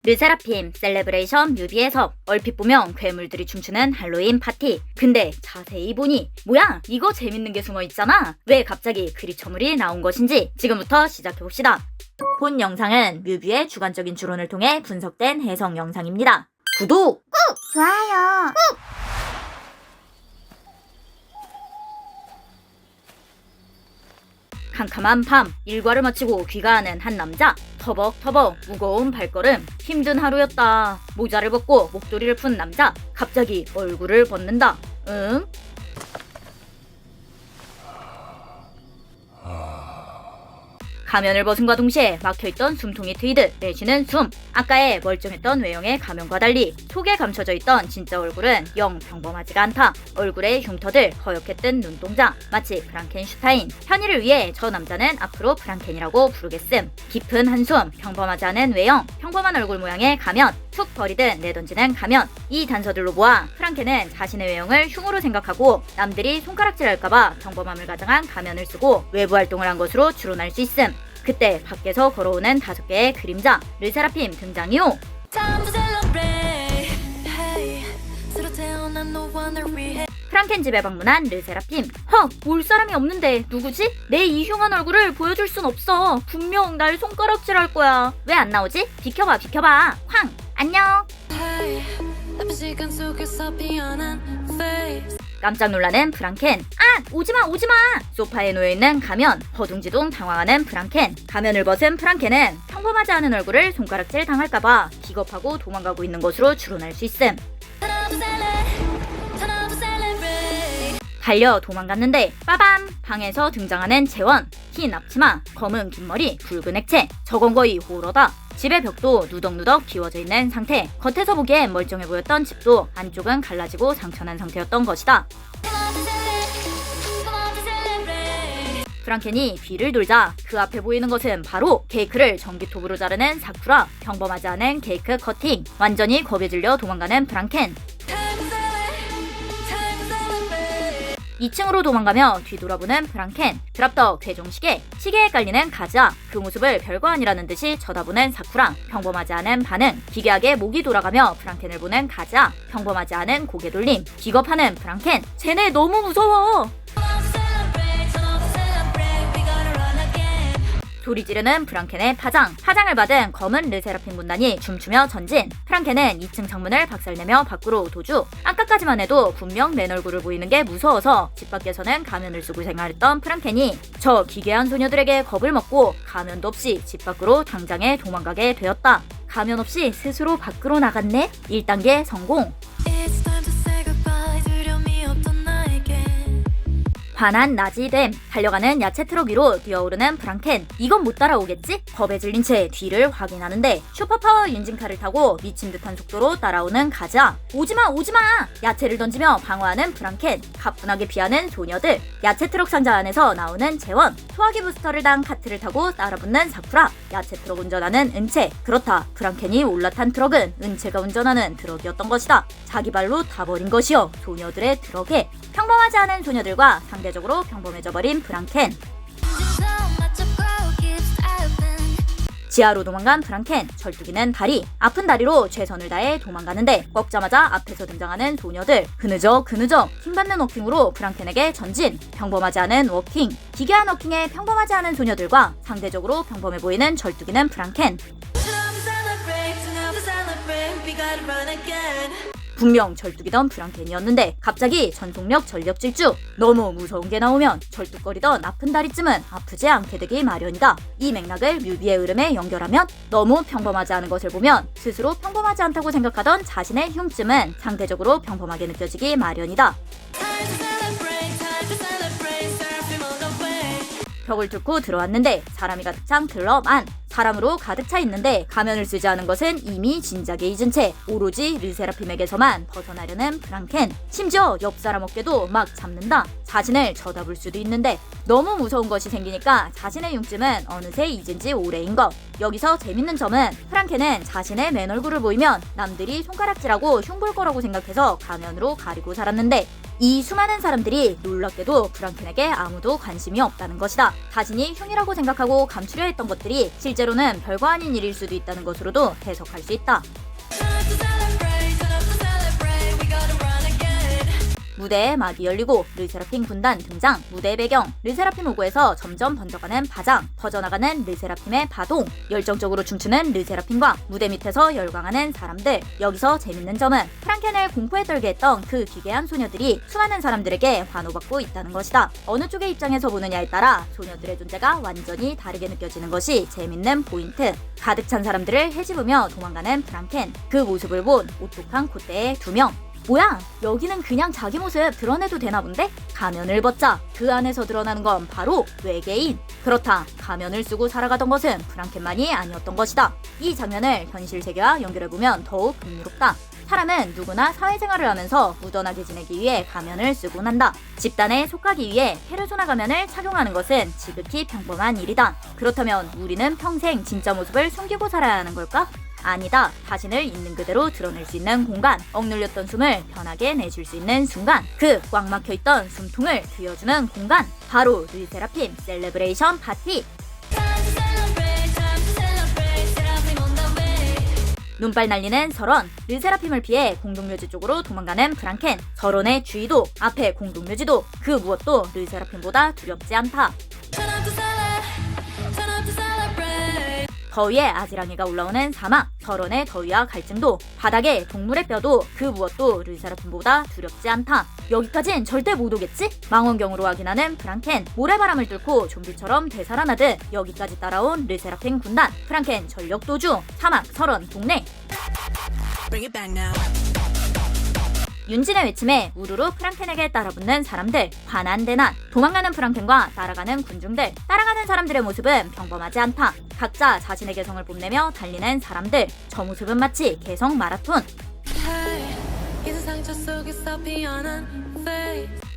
르세라핌 셀레브레이션 뮤비에서 얼핏 보면 괴물들이 춤추는 할로윈 파티. 근데 자세히 보니 뭐야, 이거 재밌는 게 숨어 있잖아. 왜 갑자기 크리처물이 나온 것인지 지금부터 시작해봅시다. 본 영상은 뮤비의 주관적인 추론을 통해 분석된 해석 영상입니다. 구독! 좋아요. 캄캄한 밤, 일과를 마치고 귀가하는 한 남자. 터벅터벅 무거운 발걸음. 힘든 하루였다. 모자를 벗고 목도리를 푼 남자. 갑자기 얼굴을 벗는다. 응? 가면을 벗음과 동시에 막혀있던 숨통이 트이듯 내쉬는 숨. 아까의 멀쩡했던 외형의 가면과 달리 속에 감춰져 있던 진짜 얼굴은 영 평범하지가 않다. 얼굴에 흉터들, 허옇게 뜬 눈동자, 마치 프랑켄슈타인. 현이를 위해 저 남자는 앞으로 프랑켄이라고 부르겠음. 깊은 한숨, 평범하지 않은 외형, 평범한 얼굴 모양의 가면, 툭 버리듯 내던지는 가면. 이 단서들로 보아 프랑켄은 자신의 외형을 흉으로 생각하고 남들이 손가락질할까봐 평범함을 가장한 가면을 쓰고 외부 활동을 한 것으로 추론할 수 있음. 그때 밖에서 걸어오는 5개의 그림자. 르세라핌 등장이요. 프랑켄 집에 방문한 르세라핌. 올 사람이 없는데 누구지? 내 이 흉한 얼굴을 보여줄 순 없어. 분명 날 손가락질할 거야. 왜 안 나오지? 비켜봐. 쾅! 안녕! 깜짝 놀라는 프랑켄. 오지마! 소파에 놓여있는 가면. 허둥지둥 당황하는 프랑켄. 가면을 벗은 프랑켄은 평범하지 않은 얼굴을 손가락질 당할까봐 기겁하고 도망가고 있는 것으로 추론할 수 있음. 달려 도망갔는데 빠밤! 방에서 등장하는 재원. 흰 앞치마, 검은 긴 머리, 붉은 액체. 저건 거의 호러다. 집의 벽도 누덕누덕 비워져 있는 상태. 겉에서 보기엔 멀쩡해 보였던 집도 안쪽은 갈라지고 상처난 상태였던 것이다. 프랑켄이 뒤를 돌자 그 앞에 보이는 것은 바로 케이크를 전기톱으로 자르는 사쿠라. 평범하지 않은 케이크 커팅. 완전히 겁에 질려 도망가는 프랑켄. 2층으로 도망가며 뒤돌아보는 프랑켄. 드랍더 괴종시계. 시계에 깔리는 가즈아. 그 모습을 별거 아니라는 듯이 쳐다보는 사쿠라. 평범하지 않은 반응. 기괴하게 목이 돌아가며 프랑켄을 보는 가즈아. 평범하지 않은 고개 돌림. 기겁하는 프랑켄. 쟤네 너무 무서워. 소리 지르는 프랑켄의 파장을 받은 검은 르세라핌 군단이 춤추며 전진. 프랑켄은 2층 창문을 박살내며 밖으로 도주. 아까까지만 해도 분명 맨 얼굴을 보이는 게 무서워서 집 밖에서는 가면을 쓰고 생활했던 프랑켄이 저 기괴한 소녀들에게 겁을 먹고 가면도 없이 집 밖으로 당장에 도망가게 되었다. 가면 없이 스스로 밖으로 나갔네? 1단계 성공. 환한 낮이 됨. 달려가는 야채 트럭 위로 뛰어오르는 프랑켄. 이건 못 따라오겠지? 겁에 질린 채 뒤를 확인하는데 슈퍼파워 인진카를 타고 미친 듯한 속도로 따라오는 가즈아. 오지마! 야채를 던지며 방어하는 프랑켄. 가뿐하게 피하는 소녀들. 야채 트럭 상자 안에서 나오는 재원. 소화기 부스터를 단 카트를 타고 따라붙는 사쿠라. 야채 트럭 운전하는 은채. 그렇다, 프랑켄이 올라탄 트럭은 은채가 운전하는 트럭이었던 것이다. 자기 발로 타버린 것이요, 소녀들의 트럭에. 평범하지 않은 소녀들과 상대적으로 평범해져버린 프랑켄. 지하로 도망간 프랑켄. 절뚝이는 다리. 아픈 다리로 최선을 다해 도망가는데 꺾자마자 앞에서 등장하는 소녀들. 그느적 힘받는 워킹으로 프랑켄에게 전진. 평범하지 않은 워킹. 기괴한 워킹에 평범하지 않은 소녀들과 상대적으로 평범해 보이는 절뚝이는 프랑켄. 분명 절뚝이던 프랑켄이었는데 갑자기 전속력 전력 질주. 너무 무서운 게 나오면 절뚝거리던 아픈 다리쯤은 아프지 않게 되기 마련이다. 이 맥락을 뮤비의 흐름에 연결하면 너무 평범하지 않은 것을 보면 스스로 평범하지 않다고 생각하던 자신의 흉쯤은 상대적으로 평범하게 느껴지기 마련이다. 벽을 뚫고 들어왔는데 사람이 가득 찬 클럽 안. 사람으로 가득 차 있는데 가면을 쓰지 않은 것은 이미 진작에 잊은 채 오로지 르세라핌에게서만 벗어나려는 프랑켄. 심지어 옆 사람 어깨도 막 잡는다. 자신을 쳐다볼 수도 있는데 너무 무서운 것이 생기니까 자신의 흉쯤은 어느새 잊은 지 오래인 것. 여기서 재밌는 점은 프랑켄은 자신의 맨 얼굴을 보이면 남들이 손가락질하고 흉볼 거라고 생각해서 가면으로 가리고 살았는데 이 수많은 사람들이 놀랍게도 프랑켄에게 아무도 관심이 없다는 것이다. 자신이 흉이라고 생각하고 감추려 했던 것들이 실제로는 별거 아닌 일일 수도 있다는 것으로도 해석할 수 있다. 무대에 막이 열리고 르세라핌 군단 등장. 무대 배경 르세라핌 오고에서 점점 번져가는 바장, 퍼져나가는 르세라핌의 바동, 열정적으로 춤추는 르세라핌과 무대 밑에서 열광하는 사람들. 여기서 재밌는 점은 프랑켄을 공포에 떨게 했던 그 기괴한 소녀들이 수많은 사람들에게 환호받고 있다는 것이다. 어느 쪽의 입장에서 보느냐에 따라 소녀들의 존재가 완전히 다르게 느껴지는 것이 재밌는 포인트. 가득 찬 사람들을 헤집으며 도망가는 프랑켄. 그 모습을 본 오똑한 콧대의 2명. 뭐야? 여기는 그냥 자기 모습 드러내도 되나 본데? 가면을 벗자. 그 안에서 드러나는 건 바로 외계인. 그렇다. 가면을 쓰고 살아가던 것은 프랑켄만이 아니었던 것이다. 이 장면을 현실 세계와 연결해보면 더욱 흥미롭다. 사람은 누구나 사회생활을 하면서 무던하게 지내기 위해 가면을 쓰곤 한다. 집단에 속하기 위해 페르소나 가면을 착용하는 것은 지극히 평범한 일이다. 그렇다면 우리는 평생 진짜 모습을 숨기고 살아야 하는 걸까? 아니다. 자신을 있는 그대로 드러낼 수 있는 공간, 억눌렸던 숨을 편하게 내쉴 수 있는 순간, 그 꽉 막혀있던 숨통을 트여주는 공간, 바로 르세라핌 셀레브레이션 파티. 눈발 날리는 서런, 르세라핌을 피해 공동묘지 쪽으로 도망가는 프랑켄. 서런의 주의도, 앞에 공동묘지도 그 무엇도 르세라핌보다 두렵지 않다. 더위에 아지랑이가 올라오는 사막, 서런의 더위와 갈증도, 바닥에 동물의 뼈도 그 무엇도 르세라핌보다 두렵지 않다. 여기까진 절대 못 오겠지? 망원경으로 확인하는 프랑켄. 모래바람을 뚫고 좀비처럼 되살아나듯 여기까지 따라온 르세라핌 군단. 프랑켄 전력 도주, 사막, 서런, 동네. 윤진의 외침에 우르르 프랑켄에게 따라붙는 사람들, 환한대난, 도망가는 프랑켄과 따라가는 군중들. 따라가는 사람들의 모습은 평범하지 않다. 각자 자신의 개성을 뽐내며 달리는 사람들. 저 모습은 마치 개성 마라톤.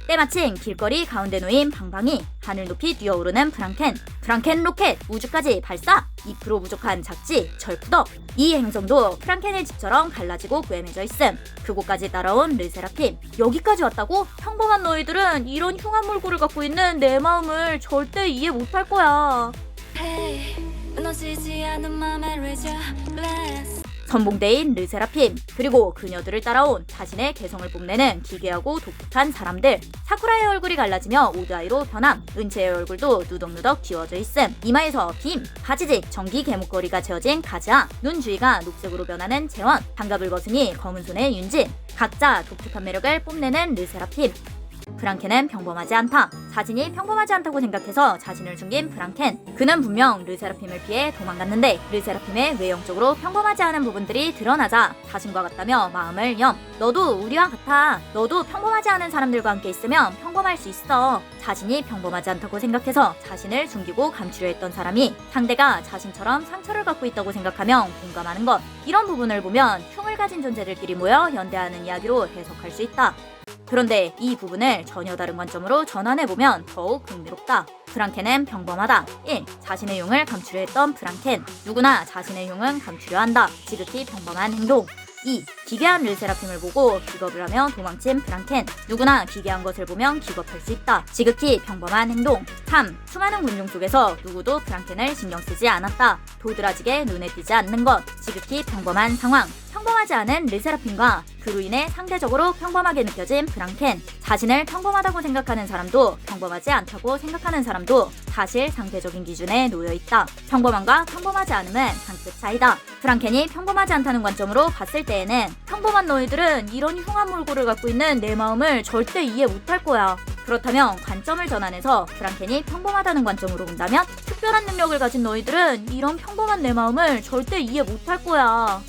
때마침 길거리 가운데 놓인 방방이, 하늘 높이 뛰어오르는 프랑켄. 프랑켄 로켓, 우주까지 발사! 2% 부족한 작지, 철푸덕. 이 행성도 프랑켄의 집처럼 갈라지고 구해매져 있음. 그곳까지 따라온 르세라핌. 여기까지 왔다고? 평범한 너희들은 이런 흉한 몰골을 갖고 있는 내 마음을 절대 이해 못할 거야. 선봉대인 르세라핌, 그리고 그녀들을 따라온 자신의 개성을 뽐내는 기괴하고 독특한 사람들. 사쿠라의 얼굴이 갈라지며 오드아이로 변함. 은채의 얼굴도 누덕누덕 지워져 있음. 이마에서 빔, 바지직, 전기 개목걸이가 채워진 가즈아, 눈 주위가 녹색으로 변하는 재원, 장갑을 벗으니 검은 손의 윤진. 각자 독특한 매력을 뽐내는 르세라핌. 프랑켄은 평범하지 않다. 자신이 평범하지 않다고 생각해서 자신을 숨긴 프랑켄. 그는 분명 르세라핌을 피해 도망갔는데 르세라핌의 외형적으로 평범하지 않은 부분들이 드러나자 자신과 같다며 마음을 염. 너도 우리와 같아. 너도 평범하지 않은 사람들과 함께 있으면 평범할 수 있어. 자신이 평범하지 않다고 생각해서 자신을 숨기고 감추려 했던 사람이 상대가 자신처럼 상처를 갖고 있다고 생각하며 공감하는 것. 이런 부분을 보면 흉을 가진 존재들끼리 모여 연대하는 이야기로 해석할 수 있다. 그런데 이 부분을 전혀 다른 관점으로 전환해보면 더욱 흥미롭다. 프랑켄은 평범하다. 1. 자신의 흉을 감추려 했던 프랑켄. 누구나 자신의 흉은 감추려 한다. 지극히 평범한 행동. 2. 기괴한 르세라핌을 보고 기겁을 하며 도망친 프랑켄. 누구나 기괴한 것을 보면 기겁할 수 있다. 지극히 평범한 행동. 3. 수많은 군중 속에서 누구도 프랑켄을 신경 쓰지 않았다. 도드라지게 눈에 띄지 않는 것. 지극히 평범한 상황. 평범하지 않은 르세라핌과 그로 인해 상대적으로 평범하게 느껴진 프랑켄. 자신을 평범하다고 생각하는 사람도 평범하지 않다고 생각하는 사람도 사실 상대적인 기준에 놓여있다. 평범함과 평범하지 않음은 한 끗 차이다. 프랑켄이 평범하지 않다는 관점으로 봤을 때에는 평범한 너희들은 이런 흉한 몰골을 갖고 있는 내 마음을 절대 이해 못할 거야. 그렇다면 관점을 전환해서 프랑켄이 평범하다는 관점으로 본다면 특별한 능력을 가진 너희들은 이런 평범한 내 마음을 절대 이해 못할 거야.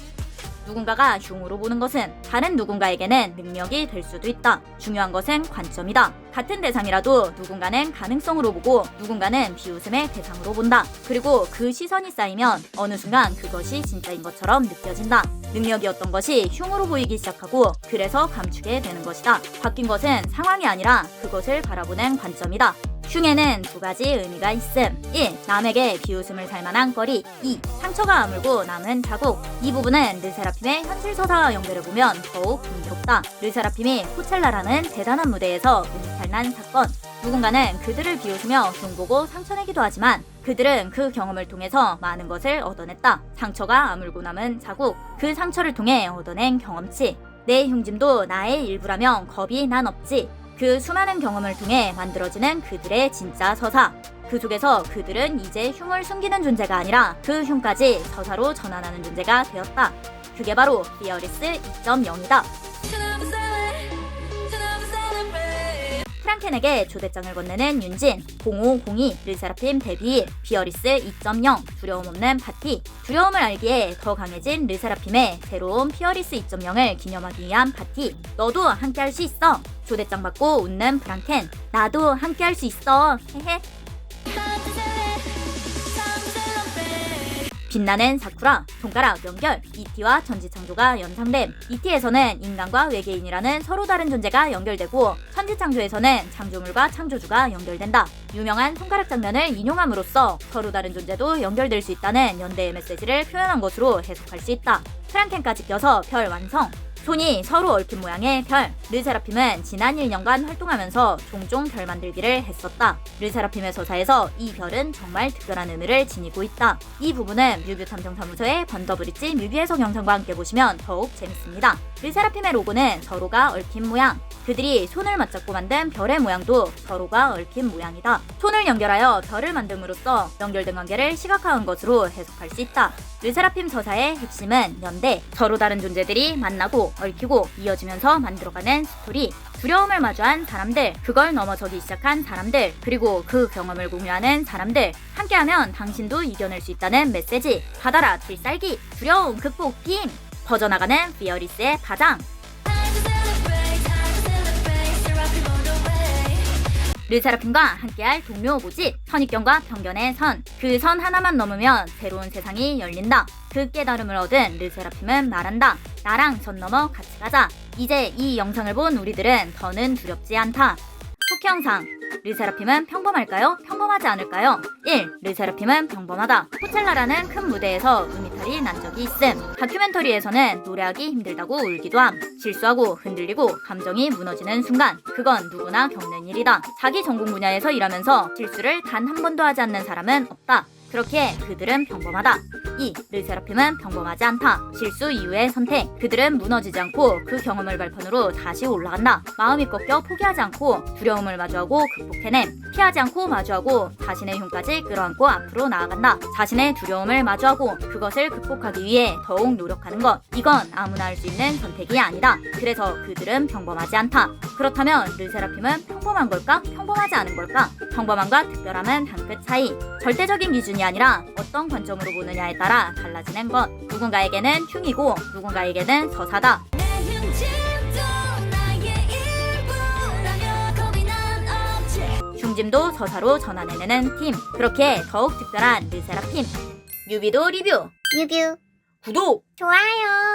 누군가가 흉으로 보는 것은 다른 누군가에게는 능력이 될 수도 있다. 중요한 것은 관점이다. 같은 대상이라도 누군가는 가능성으로 보고 누군가는 비웃음의 대상으로 본다. 그리고 그 시선이 쌓이면 어느 순간 그것이 진짜인 것처럼 느껴진다. 능력이었던 것이 흉으로 보이기 시작하고 그래서 감추게 되는 것이다. 바뀐 것은 상황이 아니라 그것을 바라보는 관점이다. 흉에는 두 가지 의미가 있음. 1. 남에게 비웃음을 살 만한 거리. 2. 상처가 아물고 남은 자국. 이 부분은 르세라핌의 현실 서사와 연결해보면 더욱 흥미롭다. 르세라핌이 코첼라라는 대단한 무대에서 음탈난 사건. 누군가는 그들을 비웃으며 흉보고 상처내기도 하지만 그들은 그 경험을 통해서 많은 것을 얻어냈다. 상처가 아물고 남은 자국. 그 상처를 통해 얻어낸 경험치. 내 흉짐도 나의 일부라면 겁이 난 없지. 그 수많은 경험을 통해 만들어지는 그들의 진짜 서사. 그 속에서 그들은 이제 흉을 숨기는 존재가 아니라 그 흉까지 서사로 전환하는 존재가 되었다. 그게 바로 피어리스 2.0이다. 프랑켄에게 초대장을 건네는 윤진. 0502 르세라핌 데뷔. 피어리스 2.0 두려움 없는 파티. 두려움을 알기에 더 강해진 르세라핌의 새로운 피어리스 2.0을 기념하기 위한 파티. 너도 함께할 수 있어. 초대장 받고 웃는 프랑켄. 나도 함께할 수 있어. 헤헤. 빛나는 사쿠라, 손가락 연결, 이티와 천지창조가 연상됨. 이티에서는 인간과 외계인이라는 서로 다른 존재가 연결되고 천지창조에서는 창조물과 창조주가 연결된다. 유명한 손가락 장면을 인용함으로써 서로 다른 존재도 연결될 수 있다는 연대의 메시지를 표현한 것으로 해석할 수 있다. 프랑켄까지 껴서 별 완성. 손이 서로 얽힌 모양의 별. 르세라핌은 지난 1년간 활동하면서 종종 별 만들기를 했었다. 르세라핌의 서사에서 이 별은 정말 특별한 의미를 지니고 있다. 이 부분은 뮤뷰 탐정사무소의 번더브릿지 뮤비 해석 영상과 함께 보시면 더욱 재밌습니다. 르세라핌의 로고는 서로가 얽힌 모양. 그들이 손을 맞잡고 만든 별의 모양도 서로가 얽힌 모양이다. 손을 연결하여 별을 만듦으로써 연결된 관계를 시각화한 것으로 해석할 수 있다. 르세라핌 서사의 핵심은 연대, 서로 다른 존재들이 만나고 얽히고 이어지면서 만들어가는 스토리. 두려움을 마주한 사람들, 그걸 넘어서기 시작한 사람들, 그리고 그 경험을 공유하는 사람들. 함께하면 당신도 이겨낼 수 있다는 메시지. 받아라 필살기, 두려움 극복 팀. 퍼져나가는 피어리스의 파장. 르세라핌과 함께할 동료 모집. 선입견과 편견의 선. 그 선 하나만 넘으면 새로운 세상이 열린다. 그 깨달음을 얻은 르세라핌은 말한다. 나랑 선 넘어 같이 가자. 이제 이 영상을 본 우리들은 더는 두렵지 않다. 후기 영상. 르세라핌은 평범할까요? 평범하지 않을까요? 1. 르세라핌은 평범하다. 코첼라라는 큰 무대에서 음이탈이 난 적이 있음. 다큐멘터리에서는 노래하기 힘들다고 울기도 함. 실수하고 흔들리고 감정이 무너지는 순간. 그건 누구나 겪는 일이다. 자기 전공 분야에서 일하면서 실수를 단 한 번도 하지 않는 사람은 없다. 그렇게 그들은 평범하다. 2. 르세라핌은 평범하지 않다. 실수 이후의 선택. 그들은 무너지지 않고 그 경험을 발판으로 다시 올라간다. 마음이 꺾여 포기하지 않고 두려움을 마주하고 극복해냄. 피하지 않고 마주하고 자신의 흉까지 끌어안고 앞으로 나아간다. 자신의 두려움을 마주하고 그것을 극복하기 위해 더욱 노력하는 것. 이건 아무나 할 수 있는 선택이 아니다. 그래서 그들은 평범하지 않다. 그렇다면 르세라핌은 평범한 걸까? 평범하지 않은 걸까? 평범함과 특별함은 한 끗 차이. 절대적인 기준이 아니라 어떤 관점으로 보느냐에 따라 달라지는 것. 누군가에게는 흉이고 누군가에게는 서사다. 흉짐도 서사로 전환해내는 팀. 그렇게 더욱 특별한 르세라핌. 뮤비도 리뷰. 뮤뷰 구독 좋아요.